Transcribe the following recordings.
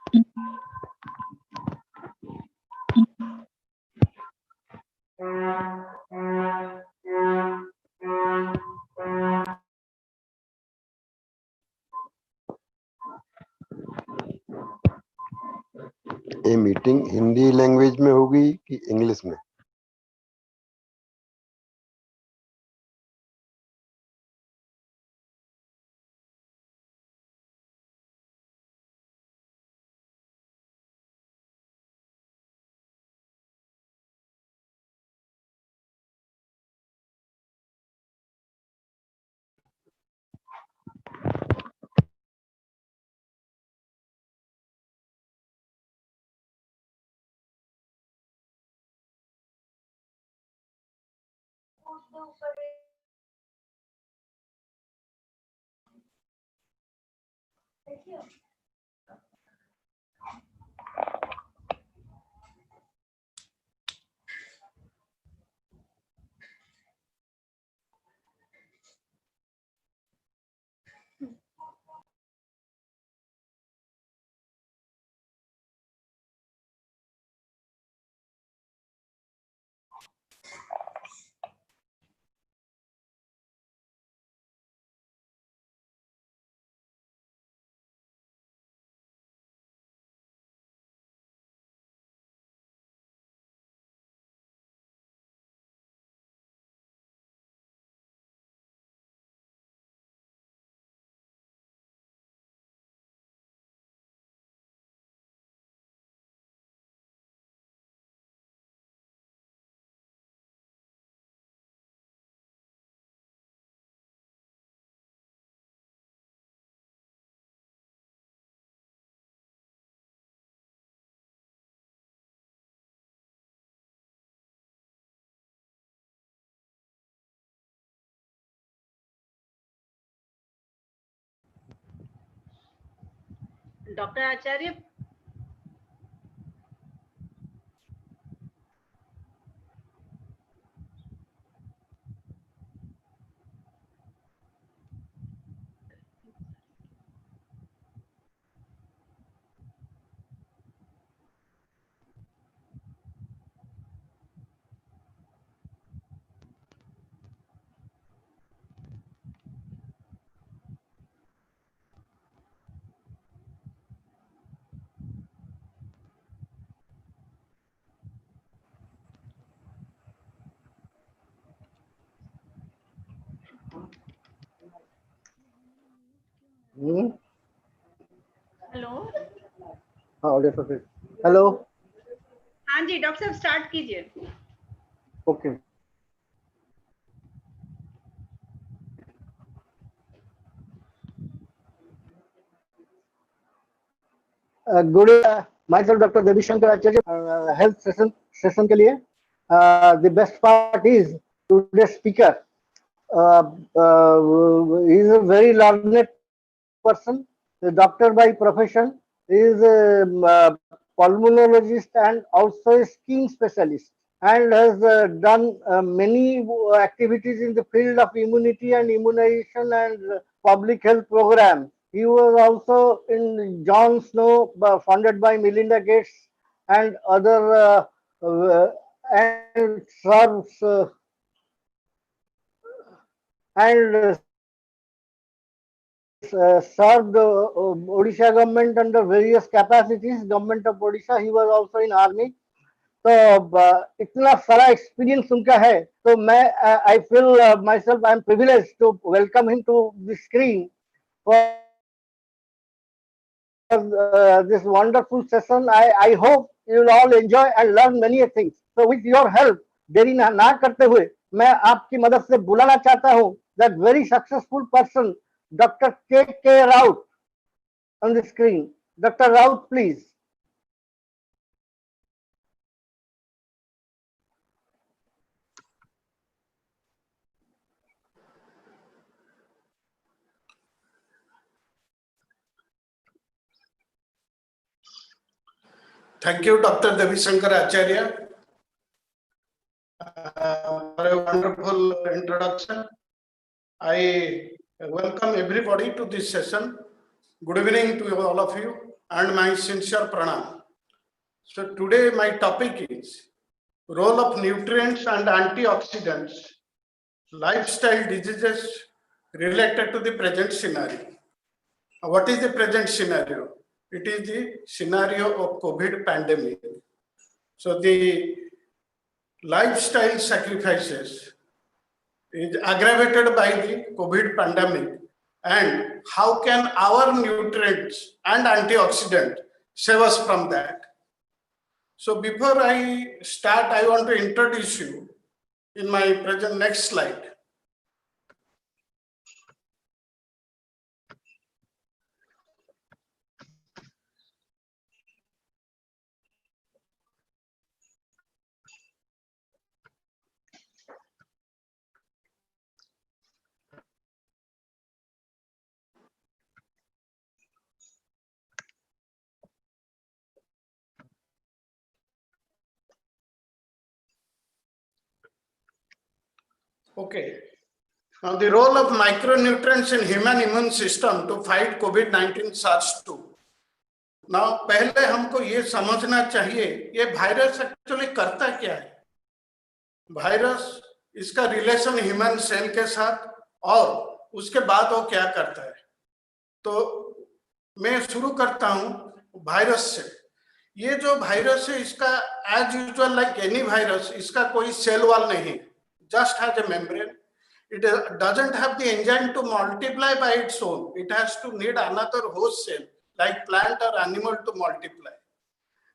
ये meeting Hindi language में होगी कि इंग्लिश में? Dr. Acharya. हेलो। हाँ ऑडियो तो फिर हेलो। हाँ जी डॉक्टर साहब स्टार्ट कीजिए। Okay good my self doctor Devishankar Acharya health session के लिए the best part is today speaker is a very learned person, a doctor by profession, is a pulmonologist and also a skin specialist, and has done many activities in the field of immunity and immunization and public health programs. He was also in John Snow, funded by Melinda Gates and other, and serves and served Odisha government under various capacities. Government of Odisha, he was also in army. तो इतना सारा experience उनका है, तो मैं I feel my self I am privilege to welcome him to the screen for this wonderful session. I hope you will all enjoy and learn many things. So with your help, देरी ना करते हुए मैं आपकी मदद से बुलाना चाहता हूँ that very successful person, Dr. K. Rout on the screen. Dr. Rout, please. Thank you, Dr. Devishankar Acharya, for a wonderful introduction. I welcome everybody to this session. Good evening to all of you. and my sincere pranam. So today my topic is role of nutrients and antioxidants, lifestyle diseases related to the present scenario. What is the present scenario? It is the scenario of COVID pandemic. So the lifestyle sacrifices is aggravated by the COVID pandemic, and how can our nutrients and antioxidant save us from that? So before I start, I want to introduce you in my present next slide. Okay. Now the role of micronutrients in human immune system to fight COVID-19 SARS-2. Now पहले हमको ये समझना चाहिए ये virus actually करता क्या है. Virus इसका रिलेशन ह्यूमन सेल के साथ और उसके बाद वो क्या करता है. तो मैं शुरू करता हूं वायरस से. ये जो वायरस है इसका as usual like any virus इसका कोई सेल वॉल नहीं, just has a membrane. It doesn't have the enzyme to multiply by its own. It has to need another host cell like plant or animal to multiply.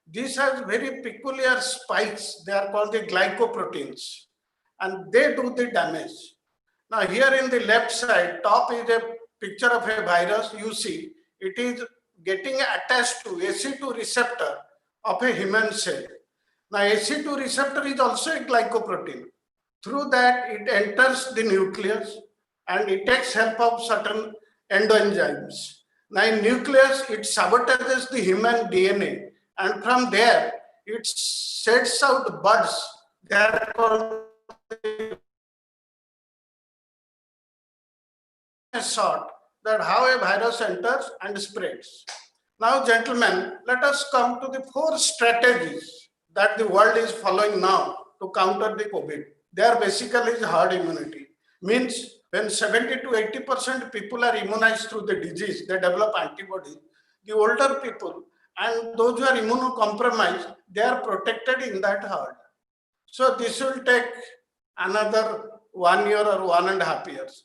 This has very peculiar spikes. They are called the glycoproteins, and they do the damage. Now here in the left side top is a picture of a virus. You see it is getting attached to AC2 receptor of a human cell. Now AC2 receptor is also a glycoprotein. Through that, it enters the nucleus and it takes help of certain endoenzymes. Now, in nucleus, it sabotages the human DNA, and from there, it sets out buds. They are called a sort that how a virus enters and spreads. Now, gentlemen, let us come to the 4 strategies that the world is following now to counter the COVID. They are basically herd immunity. Means when 70 to 80% people are immunized through the disease, they develop antibodies. The older people and those who are immunocompromised, they are protected in that herd. So this will take another 1 year or 1.5 years.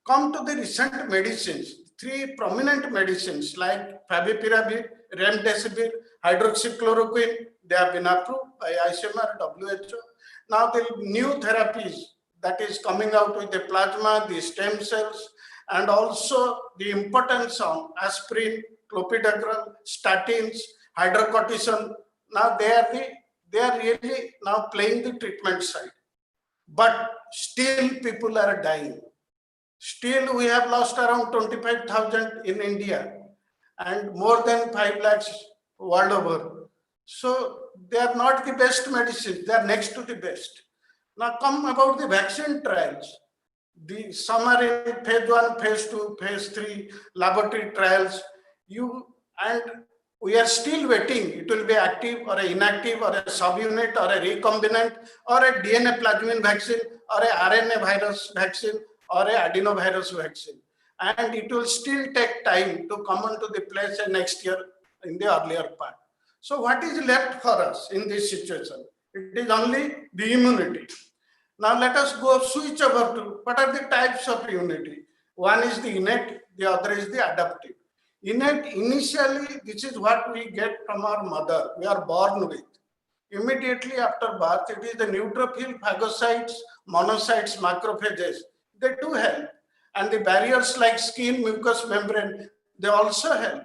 Come to the recent medicines. 3 prominent medicines like favipiravir, remdesivir, hydroxychloroquine, they have been approved by ICMR, WHO. Now the new therapies that is coming out with the plasma, the stem cells, and also the importance on aspirin, clopidogrel, statins, hydrocortisone. Now they are really now playing the treatment side. But still people are dying. Still we have lost around 25,000 in India and more than 5 lakhs world over. So they are not the best medicines, they are next to the best. Now come about the vaccine trials. Some are in phase 1, phase 2, phase 3, laboratory trials. And we are still waiting. It will be active or inactive or a subunit or a recombinant or a DNA plasmid vaccine or a RNA virus vaccine or a adenovirus vaccine. And it will still take time to come into the place next year in the earlier part. So what is left for us in this situation? It is only the immunity. Now let us go switch over to what are the types of immunity. One is the innate, the other is the adaptive. Innate, initially, this is what we get from our mother, we are born with. Immediately after birth, it is the neutrophil, phagocytes, monocytes, macrophages. They do help. And the barriers like skin, mucous membrane, they also help.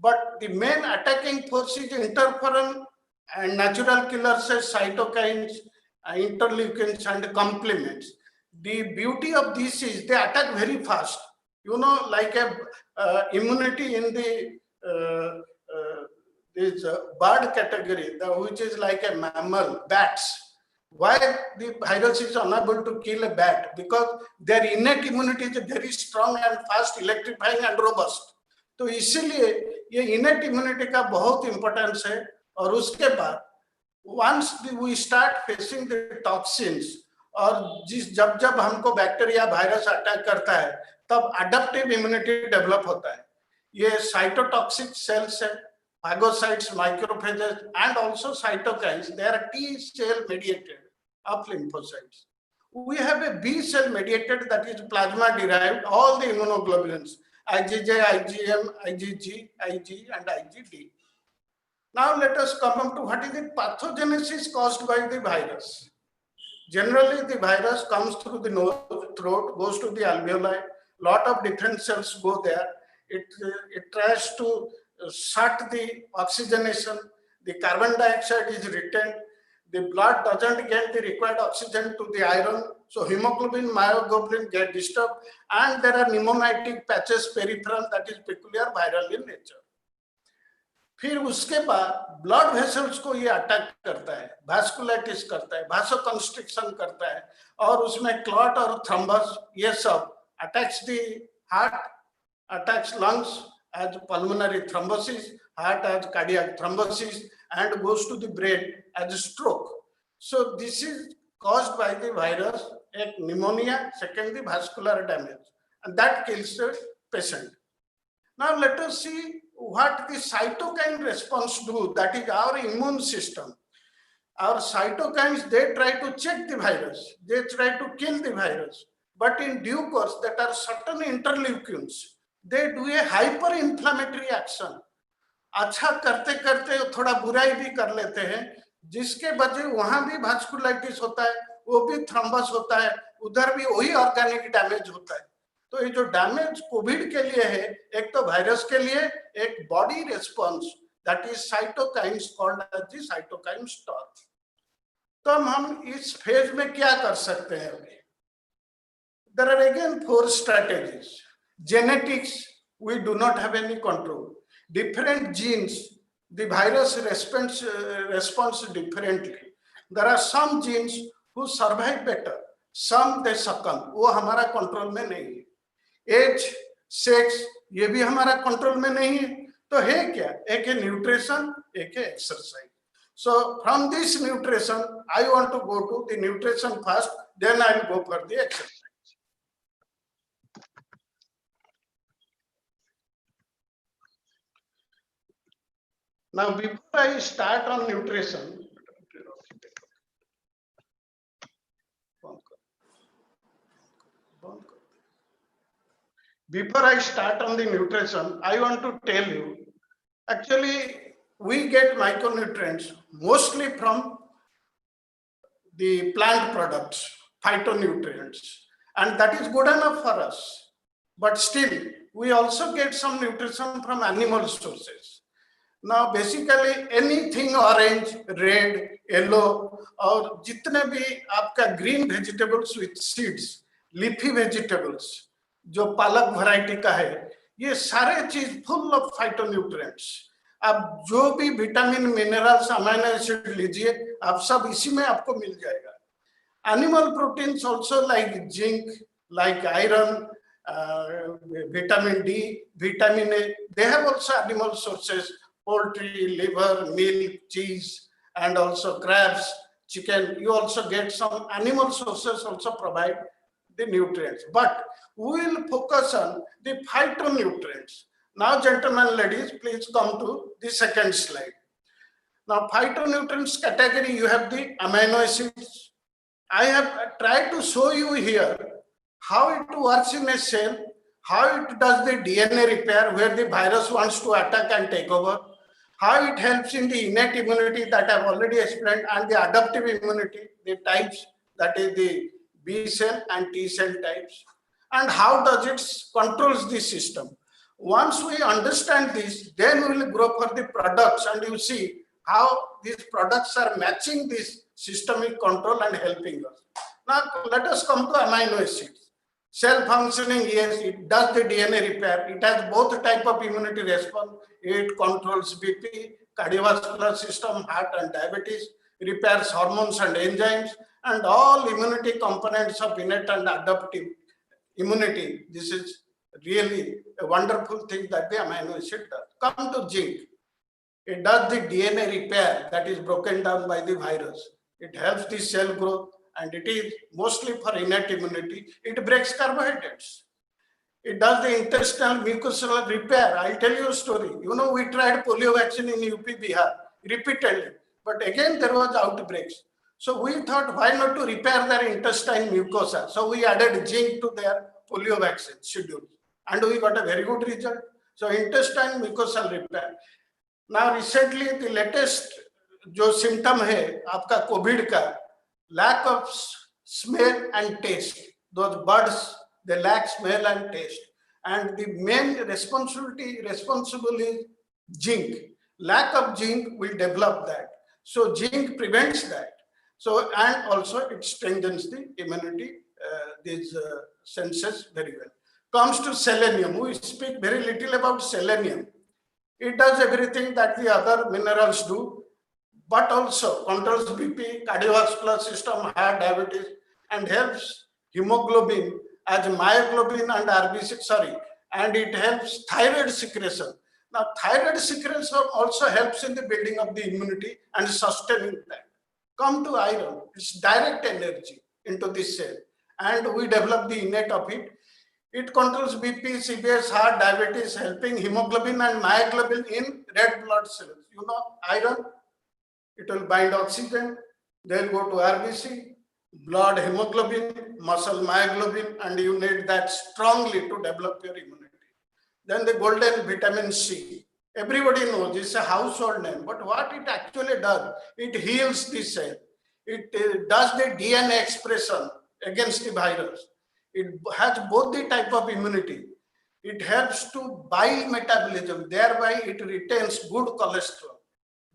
But the main attacking force is interferon and natural killers as cytokines, interleukins and complements. The beauty of this is they attack very fast. You know, like a immunity in the this bird category, which is like a mammal, bats. Why the virus is unable to kill a bat? Because their innate immunity is very strong and fast, electrifying and robust. तो इसीलिए ये innate immunity का बहुत importance है। और उसके बाद once we start facing the toxins, और जब जब हमको बैक्टीरिया वायरस अटैक करता है तब अडप्टिव इम्यूनिटी डेवलप होता है। ये साइटोटॉक्सिक सेल्स है, phagocytes, macrophages, and also cytokines. They are T cell mediated of lymphocytes. We have a B cell mediated, that is plasma derived, all the immunoglobulins, IgJ, IgM, IgG, Ig, and IgD. Now let us come to what is the pathogenesis caused by the virus. Generally, the virus comes through the nose, throat, goes to the alveoli. Lot of different cells go there. It tries to shut the oxygenation. The carbon dioxide is retained. The blood doesn't get the required oxygen to the iron. So hemoglobin, myoglobin get disturbed, and there are pneumonitic patches peripheral that is peculiar viral in nature. फिर उसके बाद blood vessels को ये attack करता है, vasculitis करता है, वासोकंस्ट्रिक्शन करता है, और उसमें क्लॉट और थ्रम्बस, ये सब attacks the heart, attacks lungs as pulmonary thrombosis, heart as cardiac thrombosis, and goes to the brain as a stroke. So this is caused by the virus, a pneumonia, second the vascular damage, and that kills the patient. Now let us see what the cytokine response do, that is our immune system. Our cytokines, they try to check the virus, they try to kill the virus, but in due course, that are certain interleukins, they do a hyper-inflammatory action. अच्छा करते करते थोड़ा बुराई भी कर लेते हैं, जिसके वजह वहां भी वास्कुलाइटिस होता है, वो भी थ्रम्बस होता है, उधर भी वही ऑर्गेनिक डैमेज होता है। तो ये जो डैमेज कोविड के लिए है, एक तो वायरस के लिए, एक body response, that is cytokines called as the cytokine storm. तो हम इस फेज में क्या कर सकते हैं अभी? There are again 4 strategies. Genetics, we do not have any control. Different genes, the virus responds differently. There are some genes who survive better, some they succumb. वो हमारा कंट्रोल में नहीं है। एज, सेक्स, ये भी हमारा कंट्रोल में नहीं है। तो है क्या? एक है न्यूट्रिशन, एक है exercise. So from this nutrition, I want to go to the nutrition first, then I'll go for the exercise. Now, before I start on nutrition, I want to tell you, actually, we get micronutrients mostly from the plant products, phytonutrients, and that is good enough for us. But still, we also get some nutrition from animal sources. Now, basically, anything orange, red, yellow, और जितने भी आपका green vegetables with seeds, leafy vegetables, जो पालक variety का है, ये सारे चीज full of phytonutrients. आप जो भी विटामिन, मिनरल्स, अमीनो एसिड लीजिए, आप सब इसी में आपको मिल जाएगा. Animal proteins also like zinc, like iron, vitamin D, vitamin A, they have also animal sources. Poultry, liver, milk, cheese, and also crabs, chicken. You also get some animal sources also provide the nutrients. But we will focus on the phytonutrients. Now, gentlemen, ladies, please come to the second slide. Now, phytonutrients category, you have the amino acids. I have tried to show you here how it works in a cell, how it does the DNA repair where the virus wants to attack and take over, how it helps in the innate immunity that I've already explained, and the adaptive immunity, the types, that is the B cell and T cell types, and how does it controls the system. Once we understand this, then we will go for the products, and you see how these products are matching this systemic control and helping us. Now, let us come to amino acids. Cell functioning, yes, it does the DNA repair. It has both type of immunity response. It controls BP, cardiovascular system, heart and diabetes, repairs hormones and enzymes, and all immunity components of innate and adaptive immunity. This is really a wonderful thing that the amino acid does. Come to zinc. It does the DNA repair that is broken down by the virus. It helps the cell growth, and it is mostly for innate immunity. It breaks carbohydrates. It does the intestinal mucosal repair. I'll tell you a story. You know, we tried polio vaccine in UP, Bihar repeatedly, but again there was outbreaks. So we thought, why not to repair their intestine mucosa? So we added zinc to their polio vaccine schedule, and we got a very good result. So intestine mucosal repair. Now recently the latest जो symptom है आपका Covid का, lack of smell and taste. Those birds, they lack smell and taste, and the main responsible is zinc. Lack of zinc will develop that. So zinc prevents that. So, and also it strengthens the immunity, these senses very well. Comes to selenium, we speak very little about selenium. It does everything that the other minerals do, but also controls BP, cardiovascular system, heart, diabetes, and helps hemoglobin as myoglobin and RBC, and it helps thyroid secretion. Now, thyroid secretion also helps in the building of the immunity and sustaining that. Come to iron, it's direct energy into the cell, and we develop the innate of it. It controls BP, CBS, heart, diabetes, helping hemoglobin and myoglobin in red blood cells. You know, iron, it will bind oxygen, they'll go to RBC, blood hemoglobin, muscle myoglobin, and you need that strongly to develop your immunity. Then the golden vitamin C. Everybody knows it's a household name, but what it actually does, it heals the cell. It does the DNA expression against the virus. It has both the type of immunity. It helps to bile metabolism, thereby it retains good cholesterol,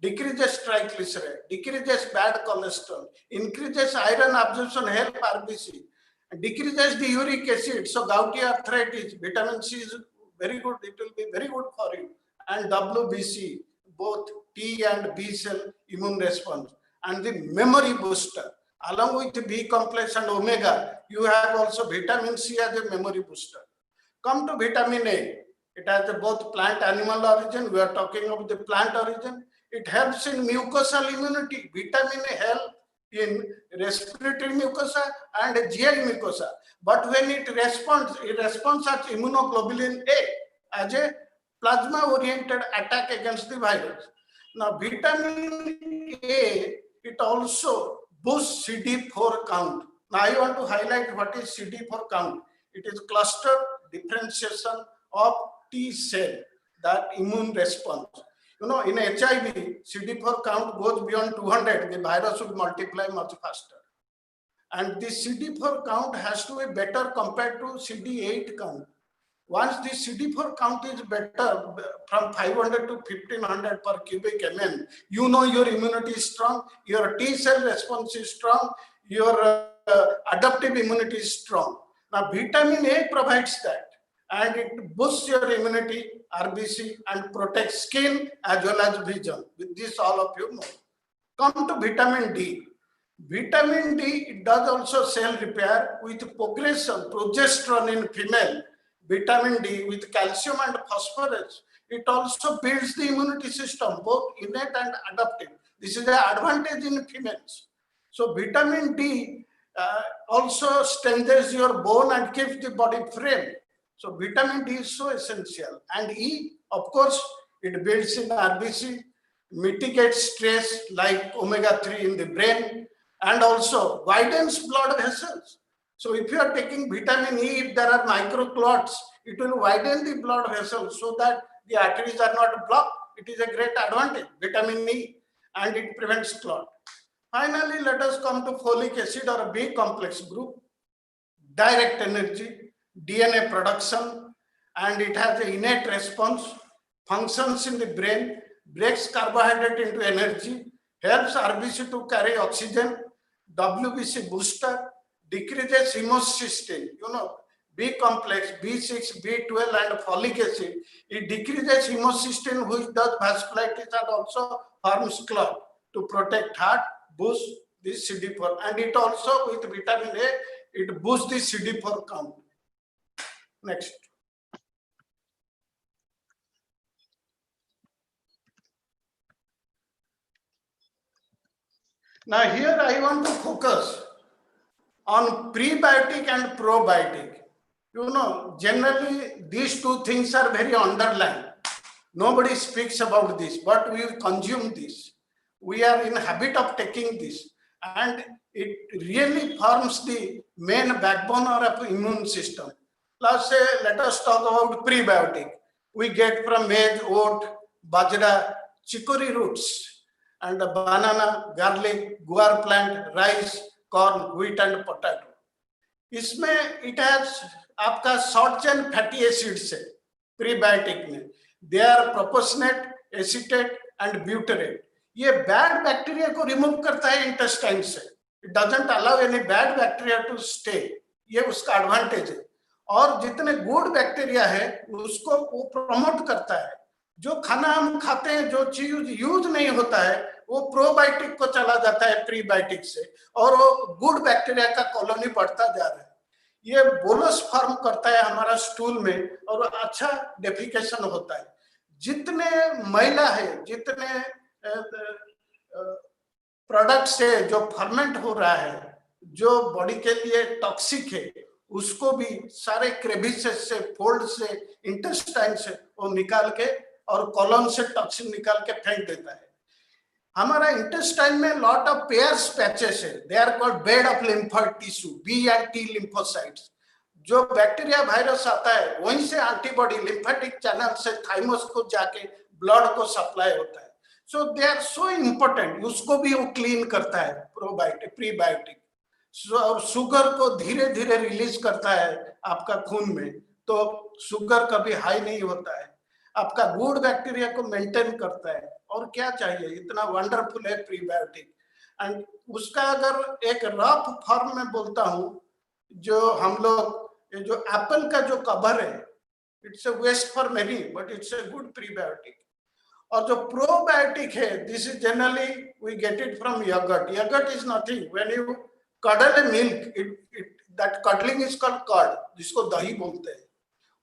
decreases triglyceride, decreases bad cholesterol, increases iron absorption, help RBC, decreases the uric acid. So gouty arthritis, vitamin C is very good. It will be very good for you. And WBC, both T and B cell immune response, and the memory booster. Along with the B complex and omega, you have also vitamin C as a memory booster. Come to vitamin A. It has both plant animal origin. We are talking about the plant origin. It helps in mucosal immunity. Vitamin A helps in respiratory mucosa and GI mucosa. But when it responds as immunoglobulin A, as a plasma-oriented attack against the virus. Now, vitamin A, it also boosts CD4 count. Now, I want to highlight what is CD4 count. It is cluster differentiation of T cell, that immune response. You know, in HIV, CD4 count goes beyond 200, the virus would multiply much faster. And the CD4 count has to be better compared to CD8 count. Once the CD4 count is better, from 500 to 1500 per cubic mm, you know your immunity is strong, your T cell response is strong, your adaptive immunity is strong. Now, vitamin A provides that, and it boosts your immunity, RBC, and protects skin as well as vision. With this, all of you know. Come to vitamin D. Vitamin D, it does also cell repair with progression, progesterone in female. Vitamin D with calcium and phosphorus, it also builds the immunity system, both innate and adaptive. This is the advantage in females. So vitamin D also strengthens your bone and keeps the body frame. So vitamin D is so essential. And E, of course, it builds in RBC, mitigates stress like omega-3 in the brain, and also widens blood vessels. So if you are taking vitamin E, if there are microclots, it will widen the blood vessels so that the arteries are not blocked. It is a great advantage, vitamin E, and it prevents clot. Finally, let us come to folic acid or B complex group. Direct energy, DNA production, and it has an innate response, functions in the brain, breaks carbohydrate into energy, helps RBC to carry oxygen, WBC booster, decreases homocysteine, you know, B complex, B6, B12 and folic acid. It decreases homocysteine, which does vasculitis and also forms clot to protect heart, boost the CD4. And it also with vitamin A, it boosts the CD4 count. Next. Now here I want to focus on prebiotic and probiotic. You know, generally these two things are very underlined. Nobody speaks about this, but we consume this. We are in habit of taking this, and it really forms the main backbone of immune system. Let us talk about prebiotic. We get from maize, oat, bajra, chicory roots, and banana, garlic, guar plant, rice, corn, wheat, and potato. इसमें it has आपका short chain fatty acids है prebiotic में. They are proportionate acetate and butyrate. ये bad bacteria को remove करता है intestine से. It doesn't allow any bad bacteria to stay. ये उसका एडवांटेज है. और जितने गुड बैक्टीरिया है उसको वो प्रमोट करता है. जो खाना हम खाते हैं, जो चीज यूज नहीं होता है, वो प्रोबायोटिक को चला जाता है प्रीबायोटिक से, और वो गुड बैक्टीरिया का कॉलोनी बढ़ता जा रहा है. ये बोलस फॉर्म करता है हमारा स्टूल में, और अच्छा डेफिकेशन होता है. जितने मैला है, जितने प्रोडक्ट से जो फर्मेंट हो रहा है, जो बॉडी के लिए टॉक्सिक है, उसको भी सारे क्रेविसेस से, फोल्ड से, इंटेस्टाइन से वो निकाल के, और कॉलोन से टॉक्सिन निकाल के फेंक देता है. हमारा इंटेस्टाइन में लॉट ऑफ पेयर्स पैचेस है. They are called bed of lymphoid tissue, B and T lymphocytes. जो बैक्टीरिया वायरस आता है वहीं से एंटीबॉडी लिम्फेटिक चैनल से थाइमस को जाके ब्लड को सप्लाई होता है. So they are so important. उसको भी वो क्लीन करता है प्रोबायोटिक, प्रीबायोटिक. और शुगर को धीरे धीरे रिलीज करता है आपका खून में, तो शुगर कभी हाई नहीं होता है. आपका गुड बैक्टीरिया को मेंटेन करता है. और क्या चाहिए, इतना वंडरफुल है प्रीबायोटिक. एंड उसका अगर एक रफ फॉर्म में बोलता हूं, जो हम लोग, जो एप्पल का जो कवर है, it's a waste for many, but it's a good prebiotic. और जो प्रोबायोटिक है, this is generally we get it from yoghurt. Yoghurt is nothing. When you curdle a milk, that curdling is called curd, जिसको दही बोलते हैं.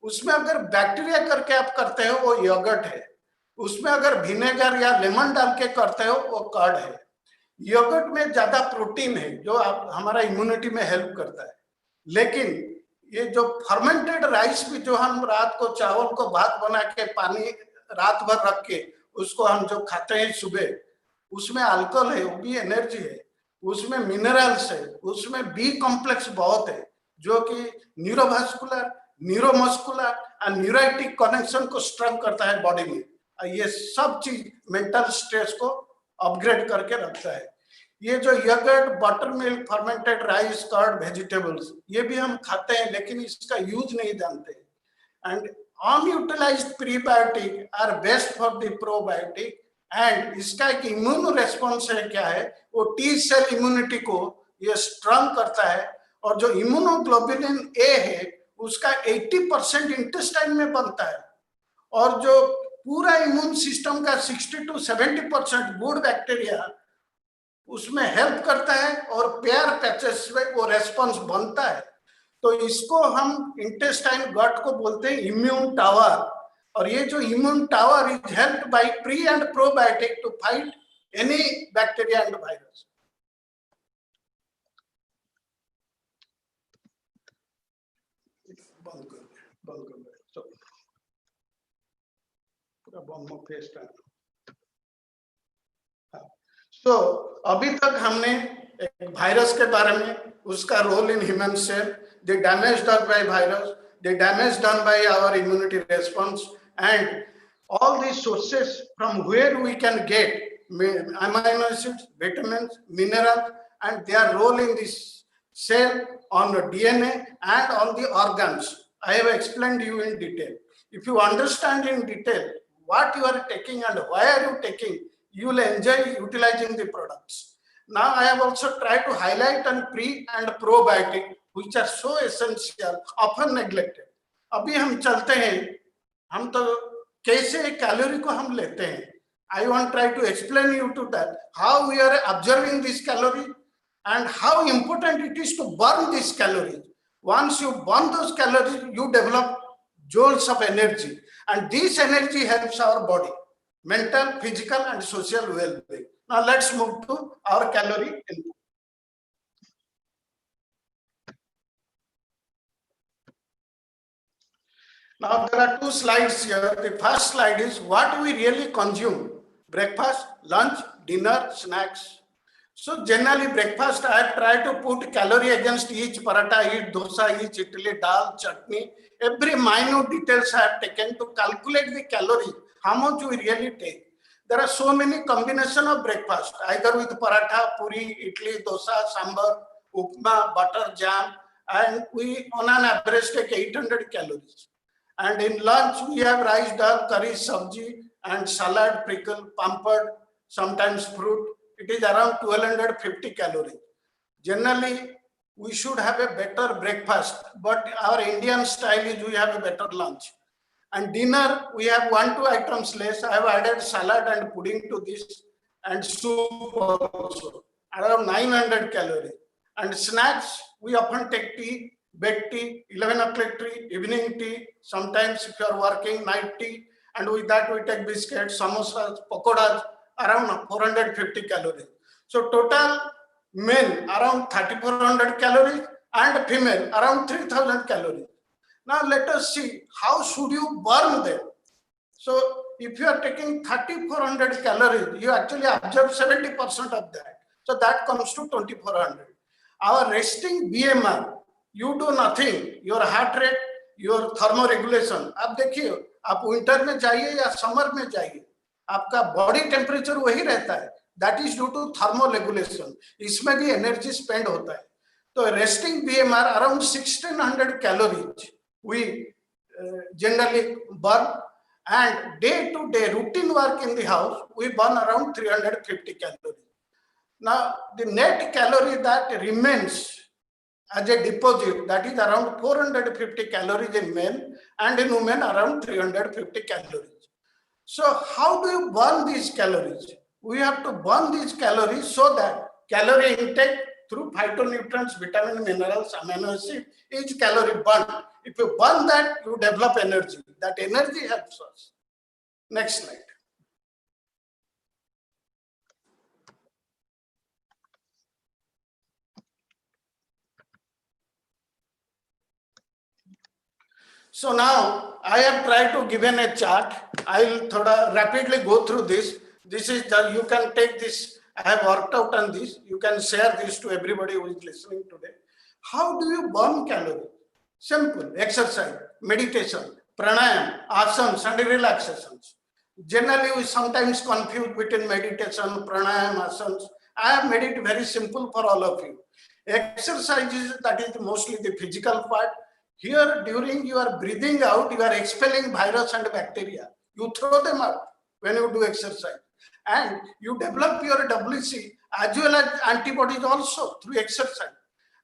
उसमें अगर bacteria करके आप करते हो, वो योगर्ट है. उसमें अगर विनेगर या लेमन डाल के करते हो, वो कर्ड है. योगर्ट में ज्यादा प्रोटीन है, जो आप हमारा इम्यूनिटी में हेल्प करता है. लेकिन ये जो फर्मेंटेड राइस भी, जो हम रात को चावल को भात बना के पानी रात भर रख के उसको हम जो खाते हैं सुबह, उसमें अल्कोहल है, वो भी एनर्जी है. उसमें मिनरल्स है, उसमें बी कॉम्प्लेक्स बहुत है, जो कि न्यूरोवास्कुलर, न्यूरोमस्कुलर एंड न्यूराइटिक कनेक्शन को स्ट्रॉन्ग करता है बॉडी में. ये सब चीज मेंटल स्ट्रेस को अपग्रेड करके रखता है. ये जो yoghurt, butter milk, fermented rice, curd, vegetables, ये भी हम खाते हैं, लेकिन इसका यूज नहीं जानते. And unutilised prebiotic are best for the probiotic. And इसका एक इम्यून रेस्पॉन्स है, क्या है, वो टी सेल इम्यूनिटी को ये स्ट्रॉन्ग करता है. और जो इम्यूनोग्लोबुलिन ए है, उसका 80% इंटेस्टाइन में बनता है. और जो पूरा इम्यून सिस्टम का 60 to 70% गुड बैक्टीरिया उसमें हेल्प करता है, और पेयर पैचेस में वो रेस्पॉन्स बनता है. तो इसको हम इंटेस्टाइन गट को बोलते हैं इम्यून टावर. और ये जो immune tower is helped by pre and probiotic to fight any bacteria and virus. तो अभी तक हमने एक वायरस के बारे में, उसका role in human cell, the damage done by virus, the damage done by our immunity response, and all these sources from where we can get amino acids, vitamins, minerals, and their role in this cell, on the DNA and on the organs. I have explained you in detail. If you understand in detail what you are taking and why are you taking, you will enjoy utilizing the products. Now I have also tried to highlight on pre and probiotic, which are so essential, often neglected. अभी हम चलते हैं, हम तो कैसे calorie को हम लेते हैं. I want try to explain you to that how we are observing this calorie and how important it is to burn these calories. Once you burn those calories, you develop joules of energy, and this energy helps our body, mental, physical, and social well-being. Now let's move to our calorie input. Now there are two slides here. The first slide is what we really consume: breakfast, lunch, dinner, snacks. So generally breakfast, I have tried to put calorie against each paratha, each dosa, each idli, dal, chutney. Every minute details I have taken to calculate the calorie, how much we really take. There are so many combination of breakfast, either with paratha, puri, idli, dosa, sambar, upma, butter, jam, and we on an average take 800 calories. And in lunch, we have rice, dal, curry, sabji, and salad, pickle, pampad, sometimes fruit. It is around 1250 calories. Generally, we should have a better breakfast, but our Indian style is we have a better lunch. And dinner, we have 1-2 items less. I have added salad and pudding to this, and soup also, around 900 calories. And snacks, we often take tea, baked tea, 11 o'clock tea, evening tea, sometimes if you are working, night tea, and with that we take biscuits, samosas, pakoras, around 450 calories. So total men around 3400 calories and female around 3000 calories. Now let us see how should you burn them. So if you are taking 3400 calories, you actually absorb 70% of that. So that comes to 2400. Our resting BMR, you do nothing, your heart rate, your thermoregulation. आप देखिए, आप winter में जाइए या summer में जाइए, आपका body temperature वही रहता है. That is due to thermoregulation. इसमें भी एनर्जी स्पेंड होता है. तो resting BMR around 1600 calories we generally burn, and day to day routine work in the house we burn around 350 calories. Now the net calorie that remains as a deposit, that is around 450 calories in men, and in women around 350 calories. So how do you burn these calories? We have to burn these calories so that calorie intake through phytonutrients, vitamin, minerals, amino acid, each calorie burned. If you burn that, you develop energy. That energy helps us. Next slide. So now I have tried to give in a chart. I will rapidly go through this. This is you can take this. I have worked out on this. You can share this to everybody who is listening today. How do you burn calories? Simple: exercise, meditation, pranayam, asanas, and relaxations. Generally, we sometimes confuse between meditation, pranayam, asanas. I have made it very simple for all of you. Exercises, that is mostly the physical part. Here, during your breathing out, you are expelling virus and bacteria. You throw them out when you do exercise. And you develop your WC as well as antibodies also through exercise.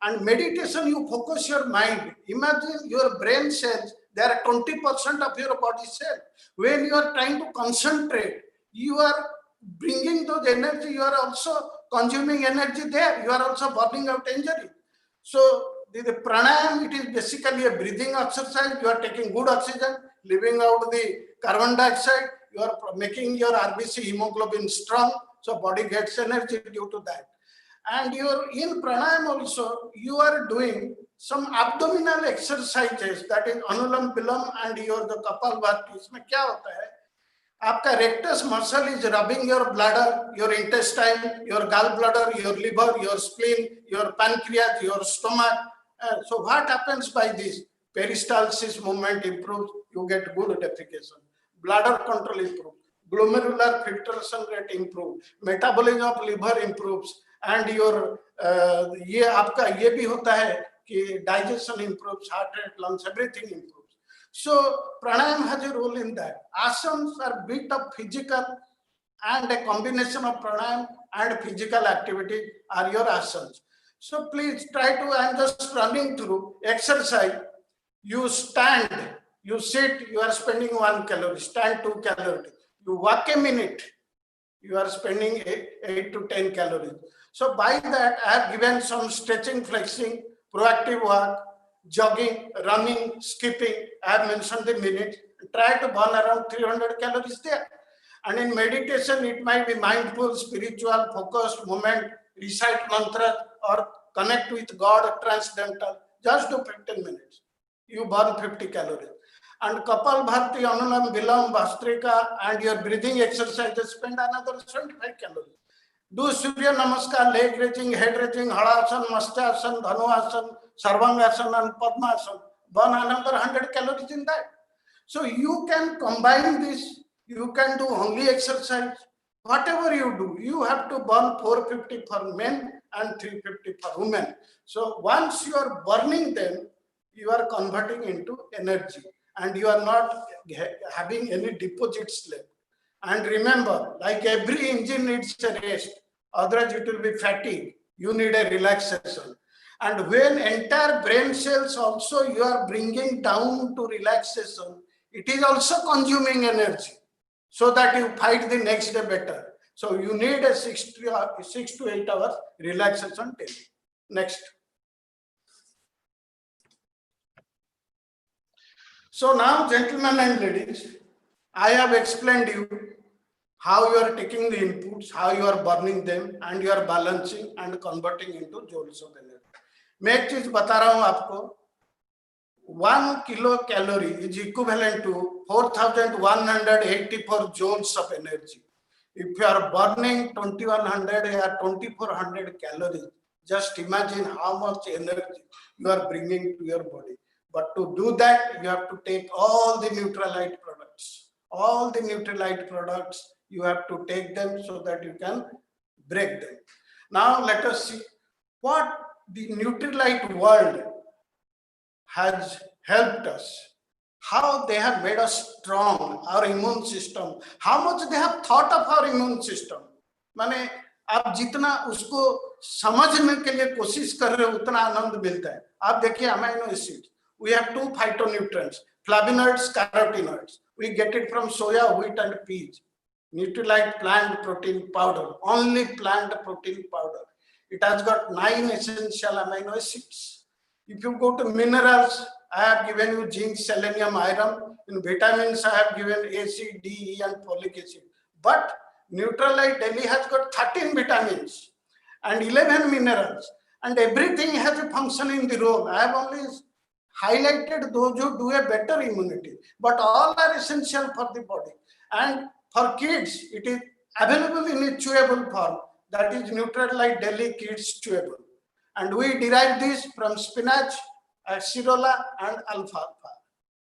And meditation, you focus your mind. Imagine your brain cells, they are 20% of your body cell. When you are trying to concentrate, you are bringing those energy, you are also consuming energy there. You are also burning out energy. So the pranayam, it is basically a breathing exercise. You are taking good oxygen, leaving out the carbon dioxide. You are making your RBC hemoglobin strong, so body gets energy due to that. And in pranayam also, you are doing some abdominal exercises, that is anulam vilam and the kapalbhati. इसमें क्या होता है? आपका rectus muscle is rubbing your bladder, your intestine, your gallbladder, your liver, your spleen, your pancreas, your stomach. So what happens by this? Peristalsis movement improves, you get good defecation. Bladder control improves, glomerular filtration rate improves, metabolism of liver improves, and your ये आपका ये भी होता है कि digestion improves, heart rate, lungs, everything improves. So pranayam has a role in that. Asanas are bit of physical, and a combination of pranayam and physical activity are your asanas. So please try to, I am just running through exercise. You stand, you sit, you are spending 1 calorie, stand 2 calories. You walk a minute, you are spending 8 to 10 calories. So by that, I have given some stretching, flexing, proactive work, jogging, running, skipping. I have mentioned the minute. Try to burn around 300 calories there. And in meditation, it might be mindful, spiritual, focused movement, recite mantra, or connect with God, transcendental. Just do 15 minutes. You burn 50 calories. And Kapal Bharti, Anulam, Vilam, Vastrika, and your breathing exercises spend another 75 calories. Do Surya Namaskar, leg raising, head raising, Halasan, Mastasan, Dhanuasan, Sarvangasan, and Padmasan. Burn another 100 calories in that. So you can combine this. You can do only exercise. Whatever you do, you have to burn 450 for men and 350 for women. So once you are burning them, you are converting into energy and you are not having any deposits left. And remember, like every engine needs a rest, otherwise it will be fatigued. You need a relaxation. And when entire brain cells also you are bringing down to relaxation, it is also consuming energy so that you fight the next day better. So you need a 6 to 8 hours relaxation daily. Next. So now, gentlemen and ladies, I have explained you how you are taking the inputs, how you are burning them, and you are balancing and converting into joules of energy. मैं एक चीज बता रहा हूं आपको, 1 kilocalorie is equivalent to 4,184 joules of energy. If you are burning 2,100 or 2,400 calories, just imagine how much energy you are bringing to your body. But to do that, you have to take all the Nutrilite products. All the Nutrilite products, you have to take them so that you can break them. Now let us see what the Nutrilite world has helped us, how they have made us strong, our immune system, how much they have thought of our immune system. माने आप जितना उसको समझने के लिए कोशिश कर रहे हो उतना आनंद मिलता है. आप देखिए amino acid, we have 2 phytonutrients, flavonoids, carotenoids. We get it from soya, wheat, and peas. Nutrilite plant protein powder, only plant protein powder. It has got 9 essential amino acids. If you go to minerals, I have given you zinc, selenium, iron. In vitamins, I have given A, C, D, E, and folic acid. But Nutrilite Daily has got 13 vitamins and 11 minerals, and everything has a function in the role. I have only highlighted those who do a better immunity, but all are essential for the body. And for kids, it is available in a chewable form. That is Nutrilite Daily Kids Chewable. And we derive this from spinach, acerola, and alfalfa.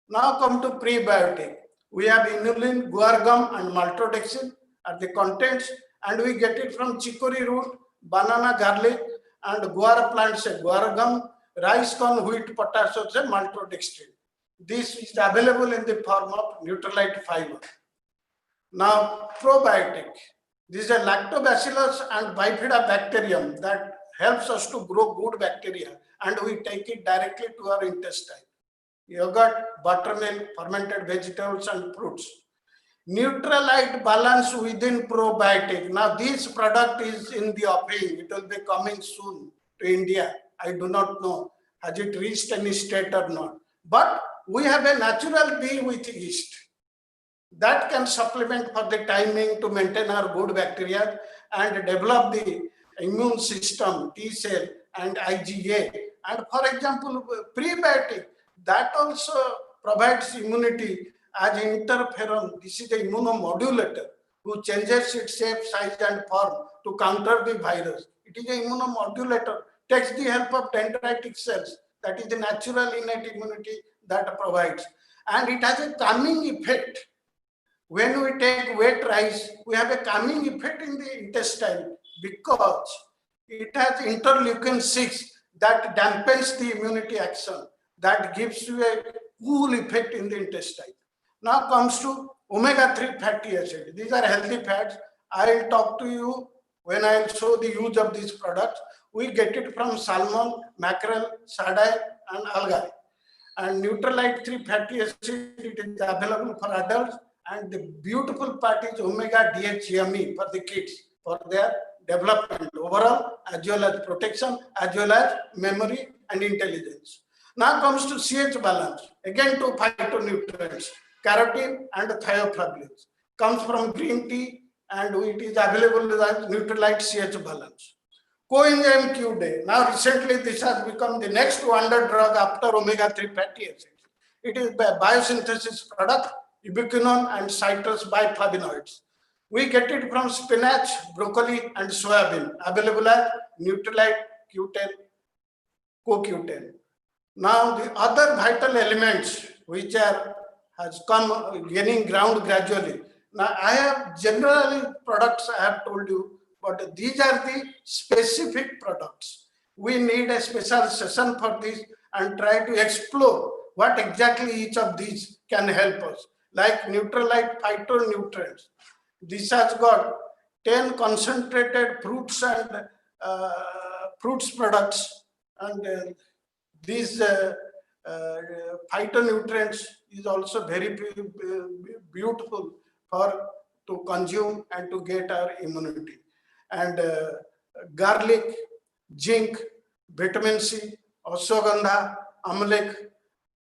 Now come to prebiotic. We have inulin, guar gum, and maltodextrin are the contents, and we get it from chicory root, banana, garlic, and guar plant say guar gum, rice corn, wheat, potassium say maltodextrin. This is available in the form of Nutrilite fiber. Now probiotic. This is a lactobacillus and bifidobacterium that helps us to grow good bacteria, and we take it directly to our intestine. Yogurt, buttermilk, fermented vegetables, and fruits. Nutrilite balance within probiotic. Now this product is in the offering. It will be coming soon to India. I do not know. Has it reached any state or not? But we have a natural bee with yeast that can supplement for the timing to maintain our good bacteria and develop the immune system, T cell and IgA. And for example, prebiotic, that also provides immunity as interferon. This is an immunomodulator who changes its shape, size, and form to counter the virus. It is an immunomodulator, takes the help of dendritic cells. That is the natural innate immunity that provides. And it has a calming effect. When we take wet rice, we have a calming effect in the intestine because it has interleukin 6 that dampens the immunity action, that gives you a cool effect in the intestine. Now comes to omega-3 fatty acid. These are healthy fats. I'll talk to you when I'll show the use of these products. We get it from salmon, mackerel, sardine, and algae. And Nutrilite 3 fatty acid, it is available for adults. And the beautiful part is omega DHEME for the kids, for their development overall, as well as protection, as well as memory and intelligence. Now comes to CH balance. Again, 2 phytonutrients, carotene and thioflavanoids. comes from green tea, and it is available as Nutrilite CH balance. Coenzyme Q day. Now recently this has become the next wonder drug after omega-3 fatty acids. It is a biosynthesis product, ubiquinone and citrus biflavonoids. We get it from spinach, broccoli and soybean, available as Nutrilite Q10, CoQ10. Now the other vital elements which has come gaining ground gradually. Now I have generally products I have told you, but these are the specific products. We need a special session for this and try to explore what exactly each of these can help us. Like Nutrilite phytonutrients. This has got 10 concentrated fruits and fruits products, and these phytonutrients is also very beautiful for to consume and to get our immunity. And garlic, zinc, vitamin C, ashwagandha, amlek,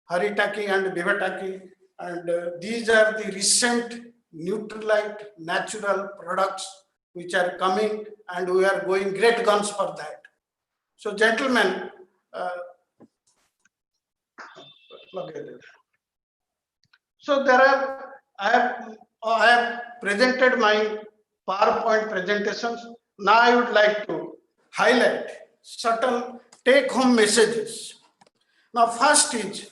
haritaki and divataki, and these are the recent Nutrilite natural products which are coming, and we are going great guns for that. So gentlemen, so there are, I have presented my PowerPoint presentations. Now I would like to highlight certain take-home messages. Now first is,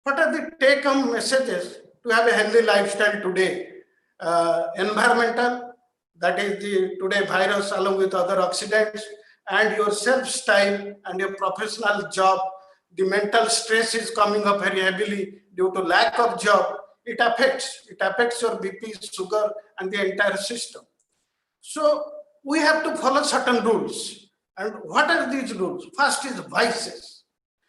what are the take-home messages to have a healthy lifestyle today? Environmental, that is the today virus along with other oxidants, and your self-style and your professional job. The mental stress is coming up very heavily due to lack of job. It affects your BP, sugar, and the entire system. So we have to follow certain rules. And what are these rules? First is vices.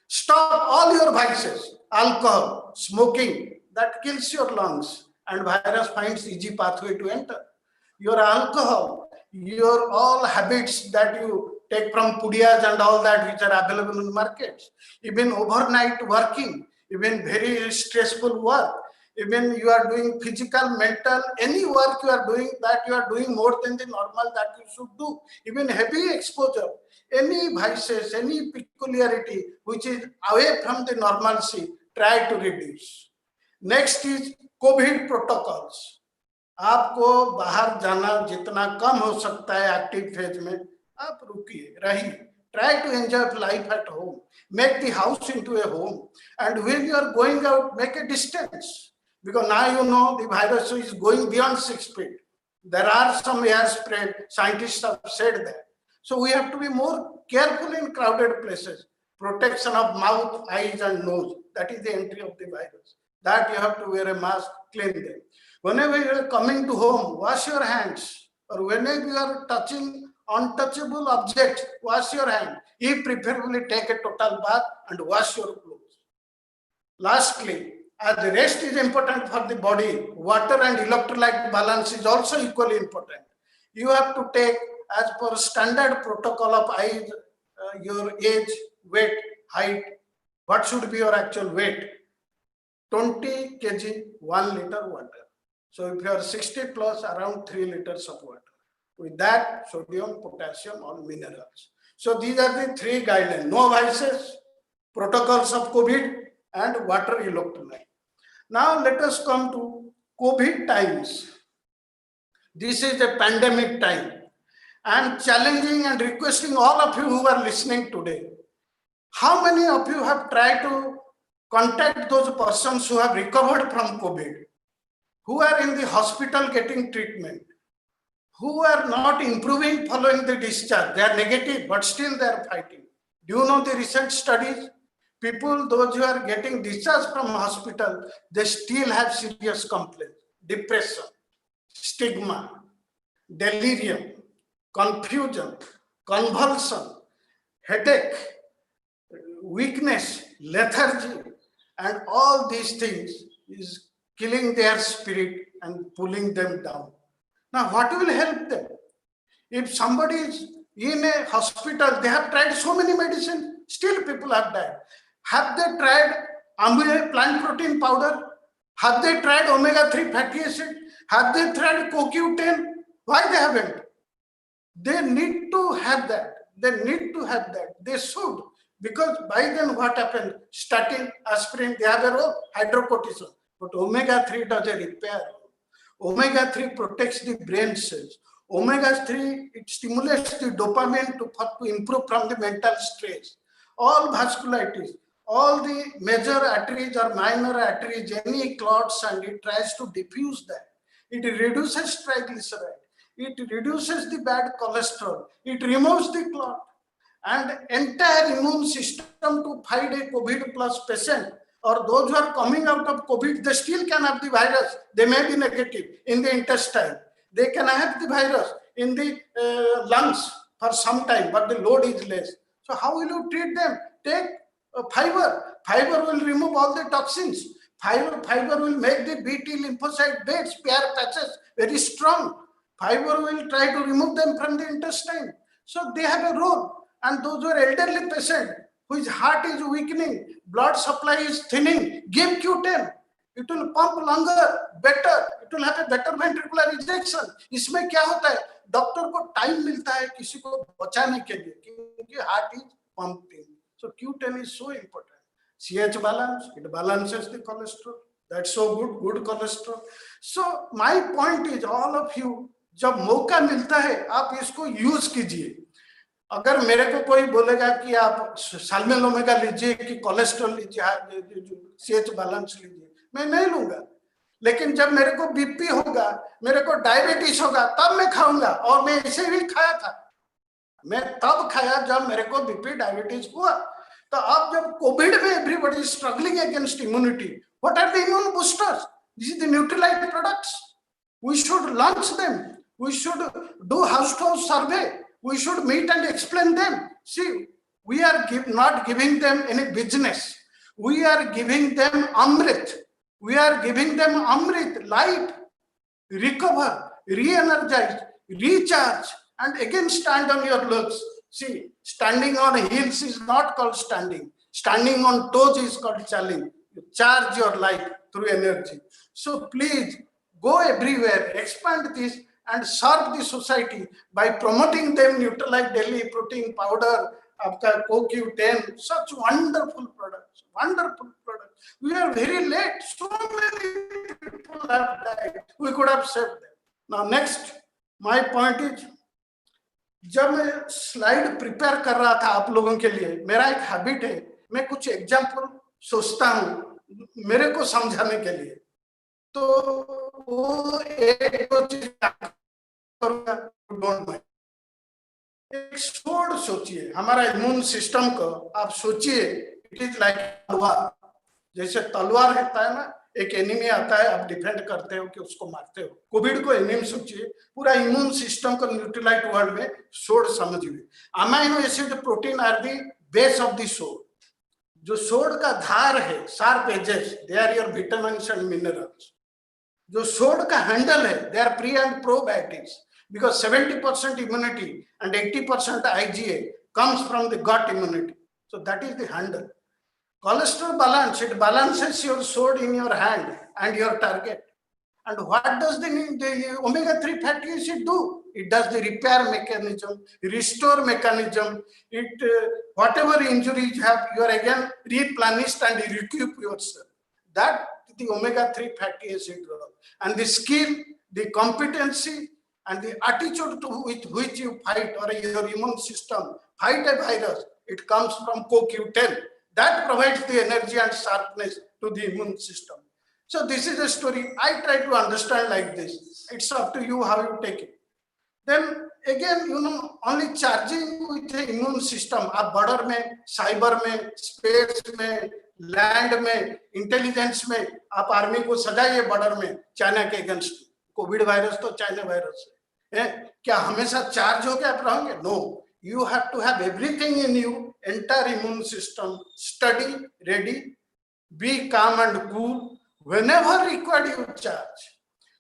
Stop all your vices. Alcohol, smoking, that kills your lungs, and virus finds easy pathway to enter. Your alcohol, your all habits that you take from pudiyas and all that which are available in the markets, even overnight working, even very stressful work, even you are doing physical, mental, any work you are doing that you are doing more than the normal that you should do, even heavy exposure, any vices, any peculiarity which is away from the normalcy, try to reduce. Next is COVID protocols. आपको बाहर जाना जितना कम हो सकता है active phase में, आप रुकिए, रहिए. Try to enjoy life at home. Make the house into a home. And when you are going out, make a distance. Because now you know the virus is going beyond 6 feet. There are some air spread. Scientists have said that. So we have to be more careful in crowded places. Protection of mouth, eyes and nose. That is the entry of the virus. That you have to wear a mask, clean them. Whenever you are coming to home, wash your hands. Or whenever you are touching untouchable objects, wash your hand. If preferably take a total bath and wash your clothes. Lastly, as the rest is important for the body, water and electrolyte balance is also equally important. You have to take as per standard protocol of age, your age, weight, height. What should be your actual weight? 20 kg, 1 liter water. So if you are 60 plus, around 3 liters of water. With that, sodium, potassium, or minerals. So these are the 3 guidelines. No vices, protocols of COVID, and water electrolyte. Now let us come to COVID times. This is a pandemic time. I am challenging and requesting all of you who are listening today. How many of you have tried to contact those persons who have recovered from COVID, who are in the hospital getting treatment, who are not improving following the discharge? They are negative, but still they are fighting. Do you know the recent studies? People, those who are getting discharged from hospital, they still have serious complaints, depression, stigma, delirium, confusion, convulsion, headache, weakness, lethargy, and all these things is killing their spirit and pulling them down. Now, what will help them? If somebody is in a hospital, they have tried so many medicines, still people have died. Have they tried amylase plant protein powder? Have they tried omega-3 fatty acid? Have they tried CoQ10? Why they haven't? They need to have that. They need to have that. They should. Because by then what happened? Statin, aspirin, they have a role, hydrocortisone. But omega-3 does a repair. Omega-3 protects the brain cells. Omega-3, it stimulates the dopamine to improve from the mental stress. All vasculitis, all the major arteries or minor arteries, any clots, and it tries to diffuse that. It reduces triglyceride. It reduces the bad cholesterol. It removes the clot. And entire immune system to fight a COVID plus patient, or those who are coming out of COVID, they still can have the virus. They may be negative in the intestine. They can have the virus in the lungs for some time, but the load is less. So how will you treat them? Take fiber. Fiber will remove all the toxins. Fiber will make the BT lymphocyte beds, PR patches, very strong. Fiber will try to remove them from the intestine. So they have a role. And those who are elderly patient, whose heart is weakening, blood supply is thinning, give Q10. It will pump longer, better. It will have a better ventricular ejection. इसमें क्या होता है? Doctor को time मिलता है किसी को बचाने के लिए, क्योंकि heart is pumping. So Q10 is so important. CH balance, it balances the cholesterol. That's so good cholesterol. So my point is, all of you, जब मौका मिलता है, आप इसको यूज कीजिए. अगर मेरे को कोई बोलेगा कि आप साल्मन ओमेगा लीजिए कि कोलेस्ट्रॉल लीजिए, सीएच बैलेंस लीजिए, मैं नहीं लूंगा. लेकिन जब मेरे को बीपी होगा, मेरे को डायबिटीज होगा, तब मैं खाऊंगा. और मैं इसे भी खाया था. मैं तब खाया जब मेरे को बीपी डायबिटीज हुआ. तो अब जब कोविड में everybody is struggling against immunity, what are the immune boosters? This is the Nutrilite products. We should launch them. We should do house to house survey. We should meet and explain them. See, we are not giving them any business. We are giving them Amrit. We are giving them Amrit, light, recover, re-energize, recharge, and again stand on your legs. See, standing on heels is not called standing. Standing on toes is called challenge. You charge your life through energy. So please go everywhere, expand this, and serve the society by promoting them Nutrilite daily protein powder, आपका CoQ10, such wonderful products, wonderful products. We are very late. So many people have died. We could have saved them. Now next, my point is, जब मैं slide prepare कर रहा था आप लोगों के लिए, मेरा एक हैबिट है, मैं कुछ एग्जाम्पल सोचता हूँ मेरे को समझाने के लिए. तो वो एक दो चीज करूंगा, डोंट माइंड. एक सोड सोचिए, हमारा इम्यून सिस्टम को आप सोचिए, इट इज लाइक तलवार. जैसे तलवार होता है ना, एक एनिमी आता है, आप डिफेंड करते हो कि उसको मारते हो. कोविड को एनिमी सोचिए, पूरा इम्यून सिस्टम को न्यूट्रिलाइट वर्ल्ड में सोड समझिए. Amino acid protein are the base of the sword. जो सोड का धार है, sharp edges, they are your vitamins and minerals. जो सोड का हैंडल है, they are pre and probiotics, because 70% immunity and 80% IgA comes from the gut immunity. So that is the handle. Cholesterol balance, it balances your sword in your hand and your target. And what does the omega-3 fatty acid do? It does the repair mechanism, restore mechanism. It whatever injuries you have, you are again replenished and recoup yourself. That the omega-3 fatty acid role. And the skill, the competency, and the attitude with which you fight, or your immune system fight a virus, it comes from CoQ10. That provides the energy and sharpness to the immune system. So this is a story I try to understand like this. It's up to you how you take it. Then again, only charging with the immune system, आप border में, cyber में, space में, land में, intelligence में, आप army को सजाइए border में, China के against. कोविड वायरस तो चाइना वायरस है. क्या हमेशा चार्ज होके आप रहोगे? No. You have to have everything in you, entire immune system, steady, ready, be calm and cool. Whenever required, you charge.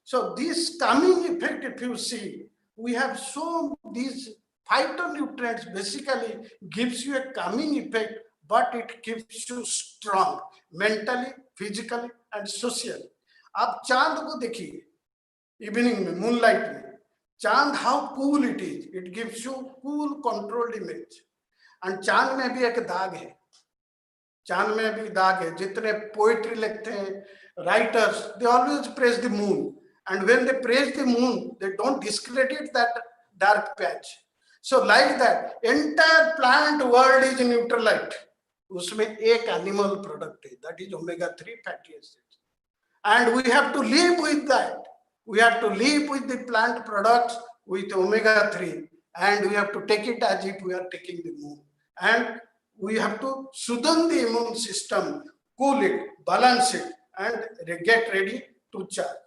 So this calming effect, if you see, we have shown these phytonutrients basically gives you a calming effect, but it keeps you strong mentally, physically, and socially. आप चांद को देखिए evening में, moonlight में, चांद how cool it is, it gives you cool controlled image. And चांद में भी एक दाग है, चांद में भी दाग है। जितने पोएट्री लिखते हैं writers, they always praise the moon, and when they praise the moon they don't discredit that dark patch. So like that entire plant world is Nutrilite, उसमें एक एनिमल प्रोडक्ट है, that is omega 3 fatty acids, and we have to live with that. We have to live with the plant products with omega-3, and we have to take it as if we are taking the moon. And we have to soothe the immune system, cool it, balance it, and get ready to charge.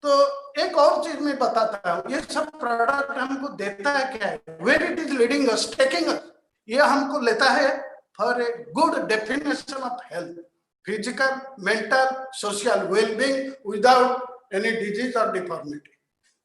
तो एक और चीज मैं बताता हूँ, ये सब product हमको देता है क्या है, where it is leading us, taking us, ये हमको लेता है for a good definition of health, physical, mental, social well-being without any disease or deformity.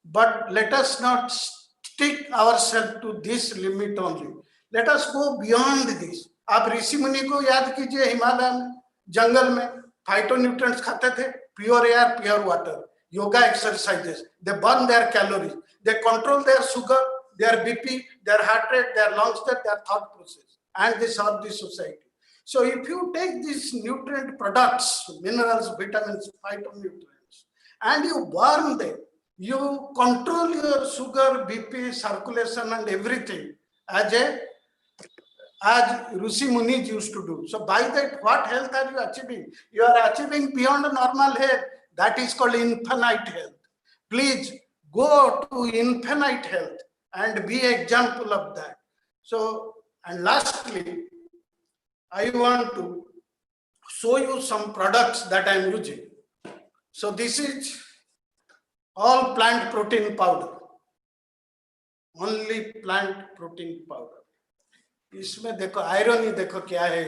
But let us not stick ourselves to this limit only. Let us go beyond this. आप ऋषि मुनि को याद कीजिए, हिमालय में, जंगल में फाइटोन्यूट्रिएंट्स खाते थे, pure air, pure water, yoga exercises, they burn their calories, they control their sugar, their BP, their heart rate, their lung state, their thought process, and they serve the society. So if you take these nutrient products, minerals, vitamins, phytonutrients, and you burn them, you control your sugar, BP, circulation, and everything as Rishi Munis used to do. So by that, what health are you achieving? You are achieving beyond normal health. That is called infinite health. Please go to infinite health and be an example of that. So, and lastly, I want to show you some products that I am using. So this is all plant protein powder, only plant protein powder. इसमें देखो iron, देखो क्या है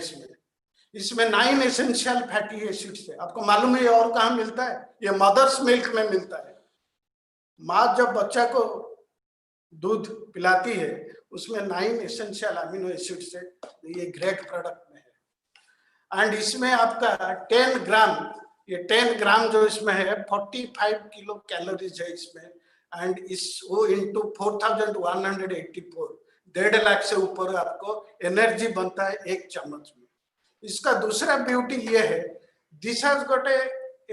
इसमें 9 essential fatty acids है। आपको मालूम है ये और कहाँ मिलता है? ये मदर्स मिल्क में मिलता है। माँ जब बच्चा को दूध पिलाती है उसमें 9 एसेंशियल अमीनो एसिड्स है, ये ग्रेट प्रोडक्ट में है। एंड इसमें आपका 10 ग्राम, ये 10 ग्राम जो इसमें है 45 किलो कैलोरीज है इसमें, एंड इस वो इंटू 4184, 1.5 लाख से ऊपर आपको एनर्जी बनता है एक चम्मच में। इसका दूसरा ब्यूटी ये है, this has got a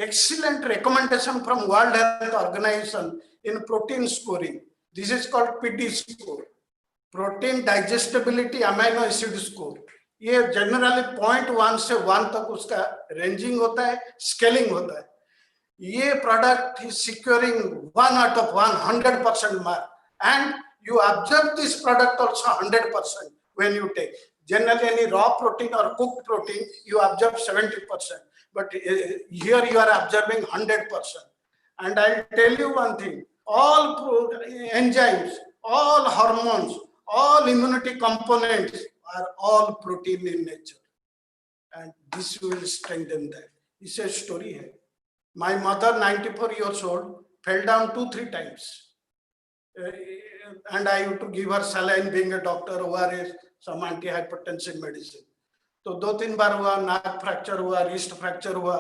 excellent recommendation from World Health Organization in protein scoring. This is called PD score, protein digestibility amino acid score. ये जनरली 0.1 से 1 तक उसका रेंजिंग होता है, स्केलिंग होता है। ये product is securing 1 out of 100% mark, and you observe this product also 100% when you take. Generally any raw protein or cooked protein you observe 70%, but here you are observing 100%. And I'll tell you one thing, all enzymes, all hormones, all immunity components are all protein in nature, and this will strengthen that. It's a story here. My mother, 94 years old, fell down 2-3 times. And I used to give her saline, being a doctor, ORS, some anti-hypertensive medicine. तो 2-3 बार हुआ, नाक fracture हुआ, wrist fracture हुआ।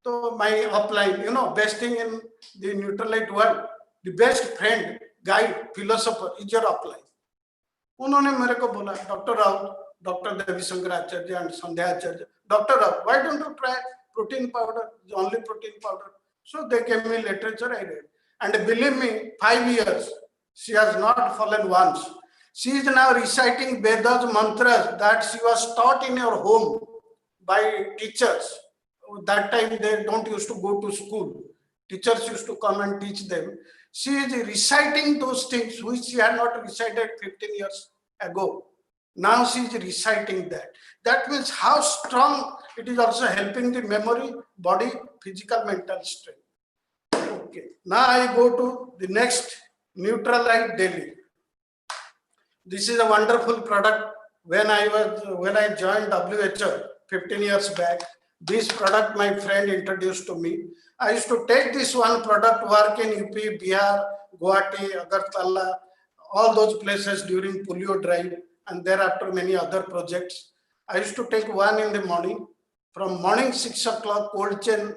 तो my upline, you know, best thing in the Nutrilite world, the best friend, guide, philosopher is your upline. उन्होंने मेरे को बोला, doctor Raut, doctor Devishankar Acharya and Sandhya Acharya, doctor Raut, why don't you try protein powder, the only protein powder? So they gave me literature, I read, and believe me, 5 years. She has not fallen once. She is now reciting Vedas mantras that she was taught in her home by teachers. That time they don't used to go to school. Teachers used to come and teach them. She is reciting those things which she had not recited 15 years ago. Now she is reciting that. That means how strong it is, also helping the memory, body, physical, mental strength. Okay. Now I go to the next, Nutrilite Daily. This is a wonderful product. When I joined WHO 15 years back, this product my friend introduced to me. I used to take this one product, work in UP, Bihar, Guwahati, Agartala, all those places during polio drive, and thereafter many other projects. I used to take one in the morning. From morning 6 o'clock, cold chain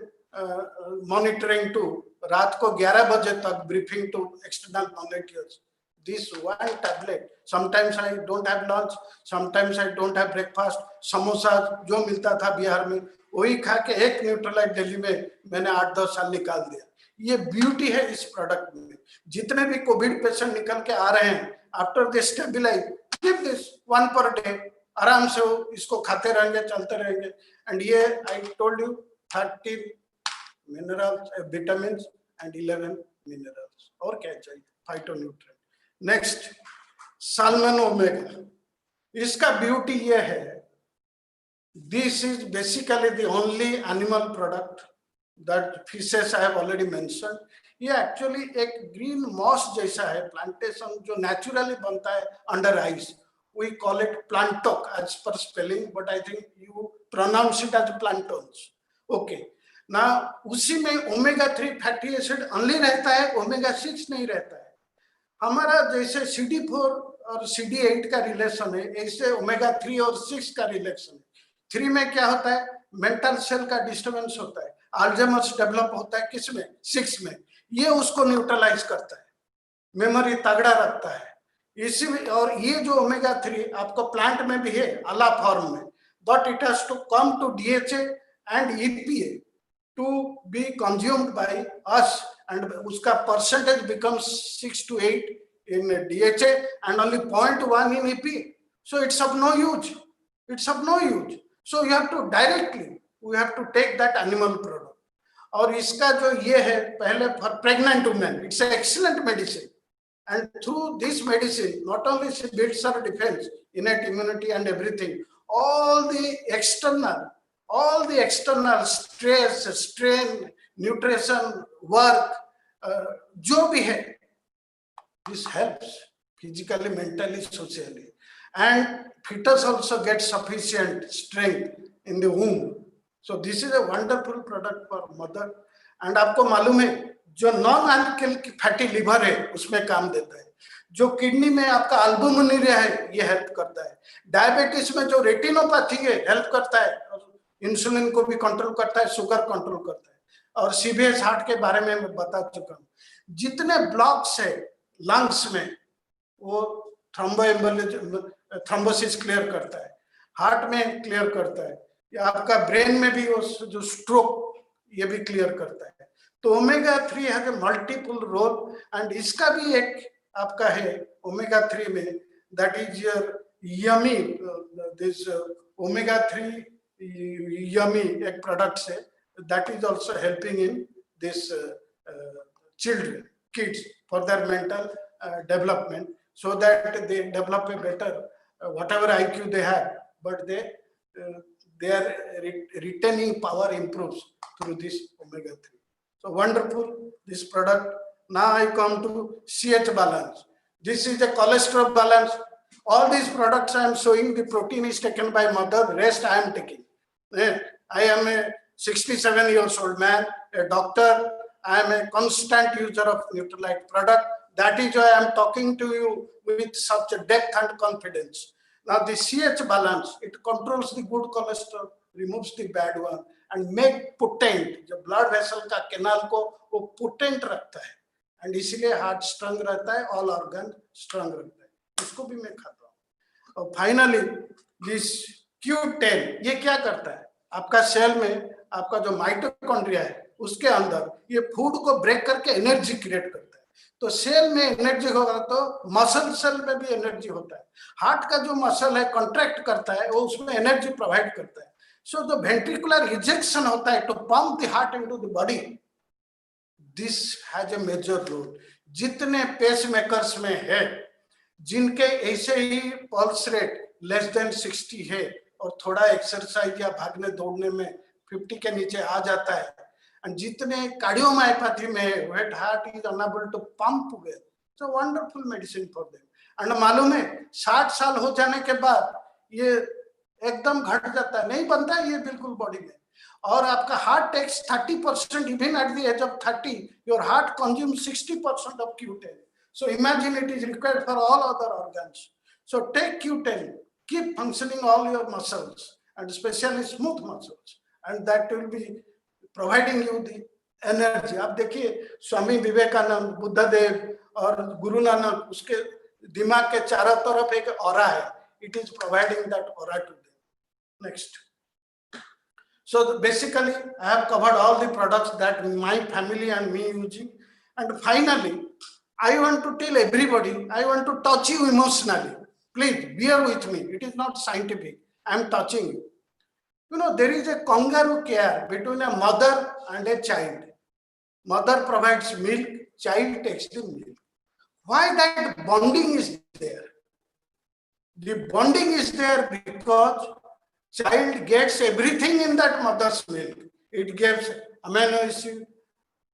monitoring to रात को 11 बजे तक briefing to external volunteers. This one tablet, sometimes I don't have lunch, sometimes I don't have breakfast, samosa जो मिलता था बिहार में वही खा के एक न्यूट्रलाइट दिल्ली में मैंने 8-10 साल निकाल दिया. ये ब्यूटी है इस प्रोडक्ट में. जितने भी कोविड पेशेंट निकल के आ रहे हैं, after they stabilise, give this 1 per day, आराम से वो इसको खाते रहेंगे, चलते रहेंगे. एंड ये I told you 13 minerals, vitamins and 11 minerals. और क्या चाहिए? फाइटोन्यूट्रिएंट. Next, salmon omega. इसका ब्यूटी ये है, this is basically the only animal product that fishes I have already mentioned. ये एक्चुअली एक ग्रीन मॉस जैसा है, प्लांटेशन जो नेचुरली बनता है under ice. We call it plantoc as per spelling, but I think you pronounce it as plantones. Okay. Now उसी में omega 3 fatty acid only रहता है, ओमेगा 6 नहीं रहता है. हमारा जैसे CD4 और CD8 का रिलेशन है, ऐसे ओमेगा 3 और 6 का रिलेशन है. 3 में क्या होता है? मेंटल सेल का डिस्टर्बेंस होता है, अल्जाइमर्स डेवलप होता है. किसमें? 6 में. ये उसको न्यूट्रलाइज करता है, मेमोरी तगड़ा रखता है. इसी में, और ये जो ओमेगा 3 आपको प्लांट में भी है अला फॉर्म में, but it has to come to DHA and EPA to be consumed by us, and उसका percentage becomes 6 to 8 in DHA and only 0.1 in EPA. So it's of no use. It's of no use. So you have to directly, we have to take that animal product. और इसका जो ये है, पहले for pregnant women, it's an excellent medicine. And through this medicine, not only she builds her defense, innate immunity and everything, all the external stress, strain, nutrition, work, जो भी है, this helps physically, mentally, socially. And fetus also gets sufficient strength in the womb. So this is a wonderful product for mother. And आपको मालूम है, जो non alkyl fatty liver है उसमें काम देता है. जो किडनी में आपका अल्बुमिनुरिया है, ये हेल्प करता है. डायबिटीज में जो रेटिनोपैथी है, हेल्प करता है. इंसुलिन को भी कंट्रोल करता है, शुगर कंट्रोल करता है. और सीबीएस हार्ट के बारे में मैं बता चुका हूँ. जितने ब्लॉक्स है लंग्स में, वो थ्रोम्बोसिस क्लियर करता है, हार्ट में क्लियर करता है, या आपका ब्रेन में भी वो जो स्ट्रोक, ये भी क्लियर करता है. तो omega 3 has a multiple role. And इसका भी एक आपका है ओमेगा 3 में, that is your yummy, this omega 3 yummy एक प्रोडक्ट है, that is also helping in this children, kids, for their mental development, so that they develop a better whatever IQ they have, but their retaining power improves through this omega 3. So wonderful this product. Now I come to CH balance. This is the cholesterol balance. All these products I am showing, the protein is taken by mother, rest I am taking. I am a 67 years old man, a doctor. I am a constant user of Nutrilite product. That is why I am talking to you with such a depth and confidence. Now the CH balance, it controls the good cholesterol, removes the bad one, and make potent, जो blood vessel का canal को वो potent रखता है, and इसीलिए heart strong रहता है, all organ strong रहता है. इसको भी मैं खाता हूँ. और finally this Q10, ये क्या करता है? आपका सेल में आपका जो माइटोकॉन्ड्रिया है, उसके अंदर ये फूड को ब्रेक करके एनर्जी क्रिएट करता है. तो सेल में एनर्जी होगा तो मसल सेल में भी एनर्जी होता है. हार्ट का जो मसल है कॉन्ट्रैक्ट करता है, वो उसमें एनर्जी प्रोवाइड करता है. सो जो वेंट्रिकुलर इजेक्शन होता है to pump the heart into the body, this has a major role. जितने पेस मेकर्स में है, जिनके ऐसे ही पल्स रेट लेस देन 60 है और थोड़ा एक्सरसाइज या भागने दौड़ने में 50 के नीचे आ जाता है, and जितने कार्डियोमायोपैथी में wet heart is unable to pump well, so wonderful medicine for them. And मालूम है 60 साल हो जाने के बाद ये एकदम घट जाता है, नहीं बनता है ये बिल्कुल बॉडी में. और आपका heart takes 30%, even at the age of 30 your heart consumes 60% of Q10. So imagine it is required for all other organs. So take Q10, keep functioning all your muscles and especially smooth muscles, and that will be providing you the energy. आप देखिए स्वामी विवेकानंद, बुद्धदेव और गुरु नानक, उसके दिमाग के चारों तरफ एक aura है. It is providing that aura to them. Next. So basically, I have covered all the products that my family and me using. And finally, I want to tell everybody, I want to touch you emotionally. Please bear with me. It is not scientific. I am touching you. You know, there is a kangaroo care between a mother and a child. Mother provides milk, child takes the milk. Why that bonding is there? The bonding is there because child gets everything in that mother's milk. It gives amino acid,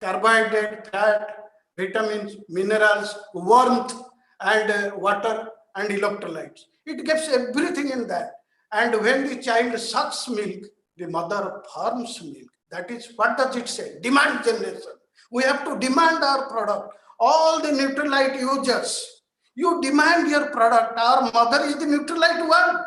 carbohydrate, fat, vitamins, minerals, warmth, and water and electrolytes. It gives everything in that. And when the child sucks milk, the mother forms milk. That is, what does it say? Demand generation. We have to demand our product. All the Nutrilite users, you demand your product. Our mother is the Nutrilite one.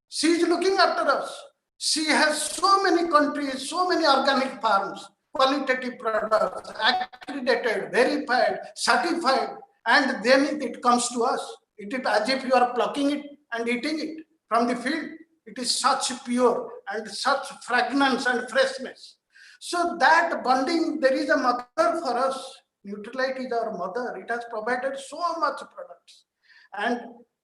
She is looking after us. She has so many countries, so many organic farms, qualitative products, accredited, verified, certified, and then it comes to us. It is as if you are plucking it and eating it from the field. It is such pure and such fragrance and freshness. So that bonding, there is a mother for us. Nutrilite is our mother. It has provided so much products. And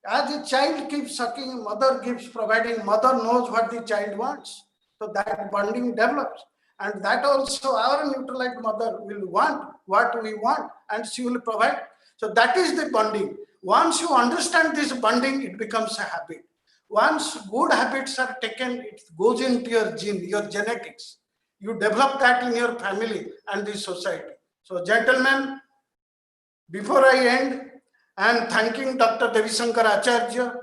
as a child keeps sucking, mother keeps providing, mother knows what the child wants. So that bonding develops. And that also our Nutrilite mother will want what we want and she will provide. So that is the bonding. Once you understand this bonding, it becomes a habit. Once good habits are taken, it goes into your gene, your genetics. You develop that in your family and the society. So gentlemen, before I end, I am thanking Dr. Devishankar Acharya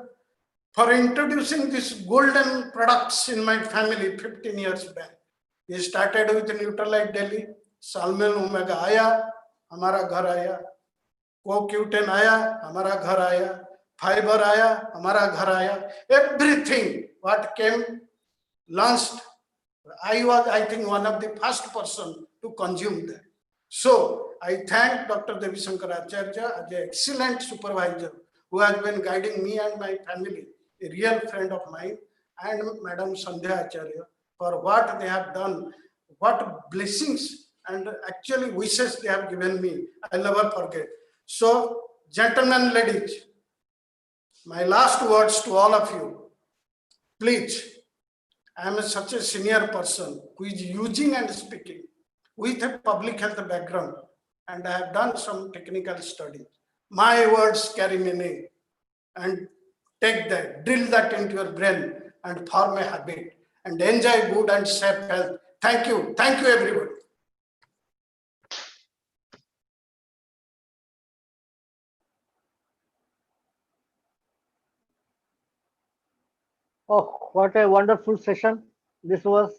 for introducing these golden products in my family 15 years back. We started with Nutrilite Delhi, Salmon Omega आया, हमारा घर आया, CoQ10 आया, हमारा घर आया, Fiber आया, हमारा घर आया. Everything what came launched, I was, I think, one of the first person to consume that. So I thank Dr. Devishankar Acharya as an excellent supervisor who has been guiding me and my family, a real friend of mine, and Madam Sandhya Acharya for what they have done, what blessings and actually wishes they have given me. I'll never forget. So, gentlemen, ladies, my last words to all of you. Please, I am such a senior person who is using and speaking with a public health background, and I have done some technical studies. My words carry meaning, and take that, drill that into your brain and form a habit and enjoy good and safe health. Thank you everybody. Oh, what a wonderful session this was.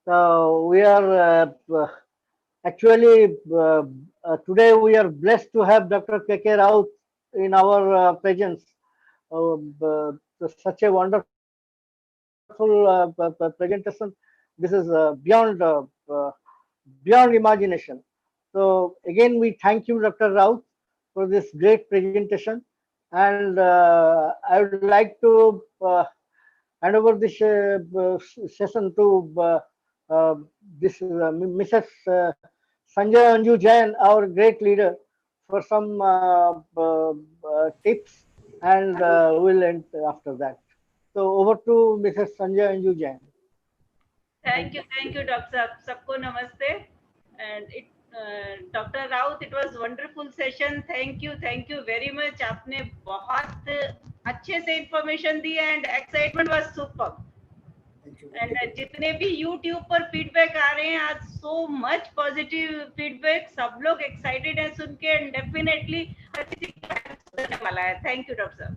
We are actually today we are blessed to have Dr. K.K. Rout in our presence. Such a wonderful presentation. This is beyond imagination. So again, we thank you, Dr. Rout, for this great presentation. And I would like to hand over this session to Mrs. Sanjay Anju Jain, our great leader, for some tips, and we'll end after that. So over to Mrs. Sanjay Anju Jain. Thank you, Dr. Saab. Sabko namaste. And Dr. Rout, it was wonderful session. Thank you very much. आपने बहुत अच्छे से information the and excitement was super. And जितने भी YouTube पर feedback आ रहे हैं आज, so much positive feedback, सब लोग excited हैं सुन के, and definitely अच्छी चीज़ वाला है. Thank you, Dr. Saab.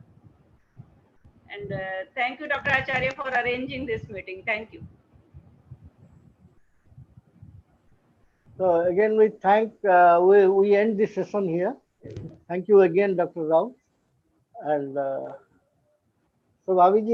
And thank you, Dr. Acharya, for arranging this meeting. Thank you. So again, we thank, we end this session here. Thank you again, Dr. Rout. And so Bhaviji,